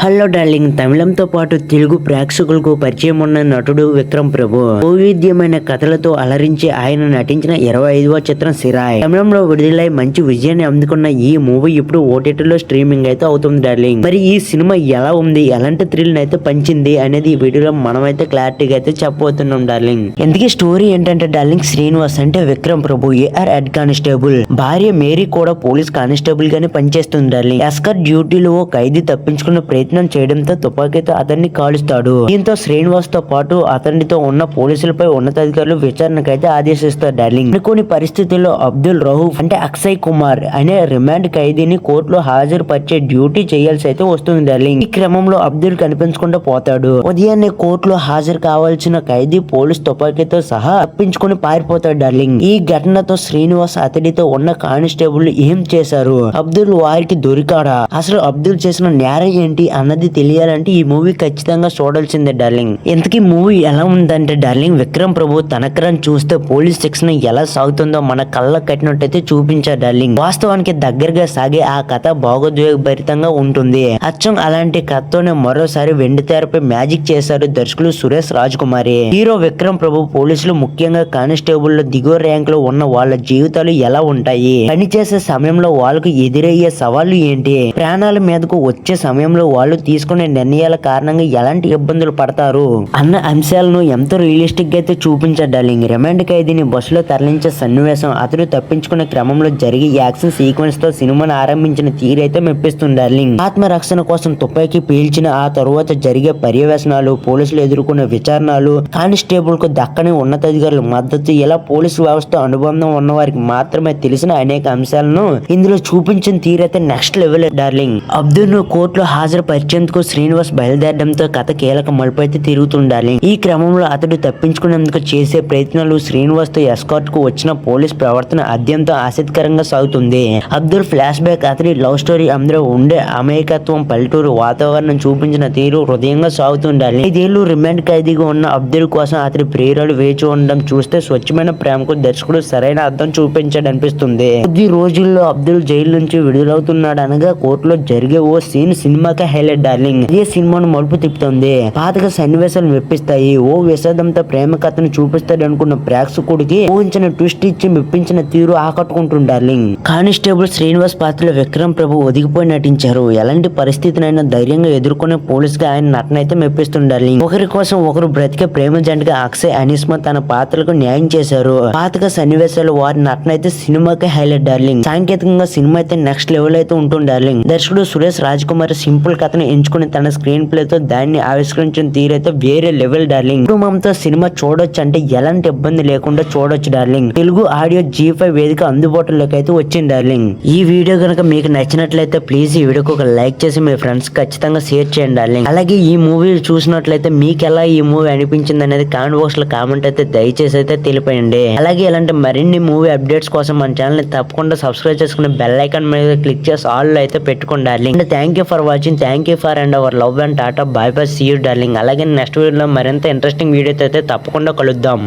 Hello darling. తమిళంతో పాటు తెలుగు ప్రేక్షకులకు పరిచయం ఉన్న నటుడు విక్రమ్ ప్రభు వైవిధ్యమైన కథలతో అలరించి ఆయన నటించిన 25వ చిత్రం సిరాయ్ తమిళంలో విడుదలై మంచి విజయాన్ని అందుకున్న ఈ మూవీ ఇప్పుడు ఓటీటీలో స్ట్రీమింగ్ అయితే అవుతుంది డార్లింగ్. మరి ఈ సినిమా ఎలా ఉంది, ఎలాంటి థ్రిల్ అయితే పంచింది అనేది ఈ వీడియోలో మనమైతే క్లారిటీగా అయితే చెప్పబోతున్నాం డార్లింగ్. ఎందుకే స్టోరీ ఏంటంటే డార్లింగ్, శ్రీనివాస్ అంటే విక్రమ్ ప్రభు ఏఆర్ హెడ్ కానిస్టేబుల్ భార్య మేరీ కూడా పోలీస్ కానిస్టేబుల్ గానే పనిచేస్తుంది డార్లింగ్. ఎస్కర్ డ్యూటీలో ఓ ఖైదీ తప్పించుకున్న ప్రయత్నం చేయడంతో తుపాకీతో అతన్ని కాలుస్తాడు. దీంతో శ్రీనివాస్ తో పాటు అతనితో ఉన్న పోలీసులపై ఉన్నతాధికారులు విచారణకైతే ఆదేశిస్తారు డార్లింగ్. కొన్ని పరిస్థితుల్లో అబ్దుల్ రహూఫ్ అంటే అక్షయ్ కుమార్ అనే రిమాండ్ ఖైదీని కోర్టులో హాజరుపరిచే డ్యూటీ చేయాల్సి అయితే వస్తుంది డార్లింగ్. ఈ క్రమంలో అబ్దుల్ కనిపించకుండా పోతాడు. ఉదయాన్నే కోర్టులో హాజరు కావాల్సిన ఖైదీ పోలీస్ తుపాకీతో సహా తప్పించుకుని పారిపోతాడు డార్లింగ్. ఈ ఘటనతో శ్రీనివాస్ అతడితో ఉన్న కానిస్టేబుల్ ఏం చేశారు, అబ్దుల్ వారికి దొరికాడా, అసలు అబ్దుల్ చేసిన నేరం ఏంటి అన్నది తెలియాలంటే ఈ మూవీ ఖచ్చితంగా చూడాల్సిందే డార్లింగ్. ఇంతకీ మూవీ ఎలా ఉందంటే డార్లింగ్, విక్రమ్ ప్రభు తనకరం చూస్తే పోలీస్ సెక్షన్ ఎలా సాగుతుందో మన కళ్ళ కట్టినట్టయితే చూపించారు డార్లింగ్. వాస్తవానికి దగ్గరగా సాగే ఆ కథ భావోద్వేగభరితంగా ఉంటుంది. అచ్చం అలాంటి కథతోనే మరోసారి వెండి తెరపై మ్యాజిక్ చేశారు దర్శకులు సురేష్ రాజ్ కుమారి. హీరో విక్రమ్ ప్రభు పోలీసులు ముఖ్యంగా కానిస్టేబుల్ లో దిగువ ర్యాంక్ లో ఉన్న వాళ్ళ జీవితాలు ఎలా ఉంటాయి, పనిచేసే సమయంలో వాళ్ళకు ఎదురయ్యే సవాళ్లు ఏంటి, ప్రాణాల మీదకు వచ్చే సమయంలో వాళ్ళు తీసుకునే నిర్ణయాల కారణంగా ఎలాంటి ఇబ్బందులు పడతారు అన్న అంశాలను ఎంతో రియలిస్టిక్ గా అయితే చూపించారు డార్లింగ్. రిమాండ్ ఖైదీని బస్సులో తరలించే సన్నివేశం, అతను తప్పించుకునే క్రమంలో జరిగే యాక్షన్ సీక్వెన్స్ తో సినిమాను ఆరంభించిన తీరైతే మెప్పిస్తుంది డార్లింగ్. ఆత్మరక్షణ కోసం తుపాకీ పీల్చిన ఆ తరువాత జరిగే పర్యవేశనాలు, పోలీసులు ఎదుర్కొనే విచారణలు, కానిస్టేబుల్ కు దక్కని ఉన్నతాధికారుల మద్దతు, ఇలా పోలీసు వ్యవస్థ అనుబంధం ఉన్న వారికి మాత్రమే తెలిసిన అనేక అంశాలను ఇందులో చూపించిన తీరైతే నెక్స్ట్ లెవెల్ డార్లింగ్. అబ్దుల్ ను కోర్టులో హాజరుపరిచేందుకు శ్రీనివాస్ బయలుదేరడంతో కథ కీలక మలుపు అయితే తిరుగుతుండాలి. ఈ క్రమంలో అతడు తప్పించుకునేందుకు చేసే ప్రయత్నాలు, శ్రీనివాస్ తో ఎస్కార్ట్ కు వచ్చిన పోలీస్ ప్రవర్తన అత్యంత ఆసక్తికరంగా సాగుతుంది. అబ్దుల్ ఫ్లాష్ బ్యాక్, అతని లవ్ స్టోరీ, అందులో ఉండే అమాయకత్వం, పల్లెటూరు వాతావరణం చూపించిన తీరు హృదయంగా సాగుతుండాలి. 5 ఏళ్లు రిమాండ్ ఖైదీగా ఉన్న అబ్దుల్ కోసం అతని ప్రియురాలు వేచి ఉండడం చూస్తే స్వచ్ఛమైన ప్రేమకు దర్శకుడు సరైన అర్థం చూపించాడు అనిపిస్తుంది. కొద్ది రోజుల్లో అబ్దుల్ జైలు నుంచి విడుదలవుతున్నాడు అనగా కోర్టులో జరిగే ఓ సీన్ సినిమాకి హైలైట్ డార్లింగ్. ఇదే సినిమాను మలుపు తిప్పుతుంది. పాతక సన్నివేశాలు మెప్పిస్తాయి. ఓ విషాదంతో ప్రేమ కథను చూపిస్తాడు అనుకున్న ప్రేక్షకుడికి ఊహించిన ట్విస్ట్ ఇచ్చి మెప్పించిన తీరు ఆకట్టుకుంటుంది డార్లింగ్. కానిస్టేబుల్ శ్రీనివాస్ పాత్రలో విక్రమ్ ప్రభు ఒదిగిపోయి నటించారు. ఎలాంటి పరిస్థితినైనా ధైర్యంగా ఎదుర్కొనే పోలీస్ గా ఆయన నటన అయితే మెప్పిస్తుంది డార్లింగ్. ఒకరి కోసం ఒకరు బ్రతికే ప్రేమ జంటగా అక్షయ్, అనిస్మా తన పాత్రలకు న్యాయం చేశారు. పాతక సన్నివేశాలు, వారి నటన అయితే సినిమాకి హైలైట్ డార్లింగ్. సాంకేతికంగా సినిమా అయితే నెక్స్ట్ లెవెల్ అయితే ఉంటుంది డార్లింగ్. దర్శకుడు సురేష్ రాజ్ కుమార్ సింపుల్ కథను ఎంచుకుని తన స్క్రీన్ ప్లే తో దాన్ని ఆవిష్కరించిన తీరైతే వేరే లెవెల్ డార్లింగ్. కుటుంబంతో సినిమా చూడొచ్చు అంటే ఎలాంటి ఇబ్బంది లేకుండా చూడొచ్చు డార్లింగ్. తెలుగు ఆడియో G5 వేదిక అందుబాటులోకి అయితే వచ్చింది డార్లింగ్. ఈ వీడియో కనుక మీకు నచ్చినట్లయితే ప్లీజ్ ఈ వీడియోకి ఒక లైక్ చేసి మీ ఫ్రెండ్స్ ఖచ్చితంగా షేర్ చేయండి డార్లింగ్. అలాగే ఈ మూవీ చూసినట్లయితే మీకు ఎలా ఈ మూవీ అనిపించింది అనేది కామెంట్ బాక్స్ లో కామెంట్ అయితే దయచేసి అయితే తెలిపండి. అలాగే ఇలాంటి మరిన్ని మూవీ అప్డేట్స్ కోసం మన ఛానల్ ని తప్పకుండా సబ్స్క్రైబ్ చేసుకుని బెల్ ఐకాన్ మీద క్లిక్ చేసి ఆల్ అయితే పెట్టుకోండి darling. Thank you for watching. Thank you for and our love and tata bye bye, see you darling. అలాగే నెక్స్ట్ వీడియోలో మరింత ఇంట్రెస్టింగ్ వీడియోతో అయితే తప్పకుండా కలుద్దాం.